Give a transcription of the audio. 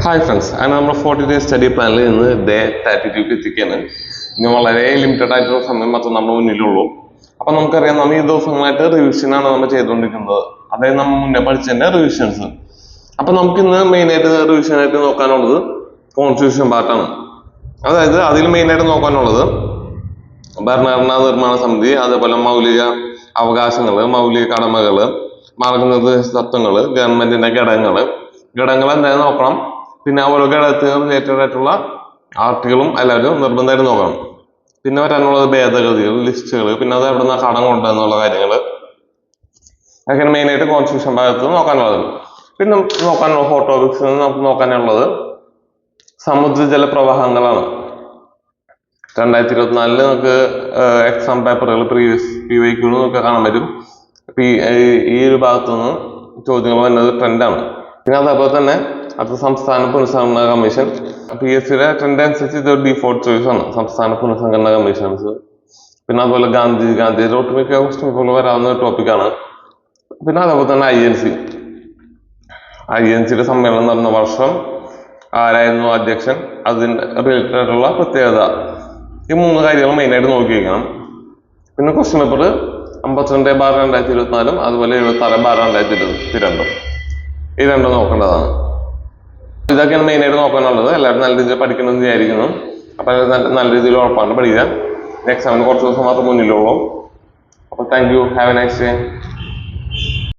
Hi friends, അങ്ങനെ നമ്മൾ 40 day study പ്ലാനിൽ നിന്ന് ഡേ 32 എത്തിക്കുകയാണ്. ഇനി വളരെ ലിമിറ്റഡ് ആയിട്ടുള്ള സമയം മാത്രം നമ്മുടെ മുന്നിലുള്ളൂ. അപ്പൊ നമുക്കറിയാം, നമ്മൾ ഈ ദിവസങ്ങളായിട്ട് റിവിഷനാണ് നമ്മൾ ചെയ്തുകൊണ്ടിരിക്കുന്നത്. അതായത് നമ്മൾ മുന്നേ പഠിച്ചതിന്റെ റിവിഷൻസ്. അപ്പൊ നമുക്ക് ഇന്ന് മെയിൻ ആയിട്ട് റിവിഷനായിട്ട് നോക്കാനുള്ളത് കോൺസ്റ്റിറ്റ്യൂഷൻ പാർട്ടാണ്. അതായത് അതിൽ മെയിൻ ആയിട്ട് നോക്കാനുള്ളത് ഭരണഘടനാ നിർമ്മാണ സമിതി, അതേപോലെ മൗലിക അവകാശങ്ങള്, മൗലിക കടമകള്, മാർഗനിർദ്ദേശ തത്വങ്ങള്, ഗവൺമെന്റിന്റെ ഘടകങ്ങൾ എന്തായാലും നോക്കണം. പിന്നെ ഓരോ ഘടകത്തിന് റിലേറ്റഡ് ആയിട്ടുള്ള ആർട്ടിക്കിളും എല്ലാവരും നിർബന്ധമായിട്ട് നോക്കണം. പിന്നെ വരാനുള്ളത് ഭേദഗതികൾ, ലിസ്റ്റുകൾ, പിന്നെ അത് എവിടെ നിന്ന് കടം കൊണ്ടുവന്നുള്ള കാര്യങ്ങൾ, അതൊക്കെയാണ് മെയിൻ ആയിട്ട് കോൺസ്റ്റിറ്റ്യൂഷൻ ഭാഗത്ത് നോക്കാനുള്ളത്. പിന്നെ നമുക്ക് നോക്കാനുള്ള ഹോട്ട് ടോപ്പിക്സ് നമുക്ക് നോക്കാനുള്ളത് സമുദ്രജല പ്രവാഹങ്ങളാണ്. 2024 നമുക്ക് എക്സാം പേപ്പറുകൾ പ്രീവിയസ് PYQ നമുക്ക് കാണാൻ പറ്റും. ഈ ഒരു ഭാഗത്തുനിന്ന് ചോദ്യങ്ങൾ വരുന്നത് ട്രെൻഡാണ്. പിന്നെ അതേപോലെ തന്നെ അത് സംസ്ഥാന പുനഃസംഘടനാ കമ്മീഷൻ, PSCയുടെ ട്രെൻഡ് അനുസരിച്ച് ഇത് ഡിഫോൾട്ട് ചോയ്സ് ആണ്, സംസ്ഥാന പുനഃസംഘടനാ കമ്മീഷൻസ്. പിന്നെ അതുപോലെ ഗാന്ധിജിയുടെ ഒട്ടുമിക്ക ക്വസ്റ്റ്യൻ പേപ്പറിൽ വരാവുന്ന ഒരു ടോപ്പിക്കാണ്. പിന്നെ അതേപോലെ തന്നെ INCയുടെ സമ്മേളനം നടന്ന വർഷം, ആരായിരുന്നു അധ്യക്ഷൻ, അതിന് റിലേറ്റഡ് ആയിട്ടുള്ള പ്രത്യേകത, ഈ 3 കാര്യങ്ങൾ മെയിനായിട്ട് നോക്കി വയ്ക്കണം. പിന്നെ ക്വസ്റ്റ്യൻ പേപ്പർ 52/2024 അതുപോലെ 76/2022 ഈ രണ്ടും നോക്കേണ്ടതാണ്. ഇതൊക്കെയാണ് മെയിനായിട്ട് നോക്കാനുള്ളത്. എല്ലാവരും നല്ല രീതിയിൽ പഠിക്കണമെന്ന് വിചാരിക്കുന്നു. അപ്പൊ നല്ല രീതിയിൽ ഉറപ്പാണ് പഠിക്കുക. എക്സാമിന് കുറച്ച് ദിവസം മാത്രം മുന്നിലുള്ളൂ. അപ്പൊ thank you, have A nice day.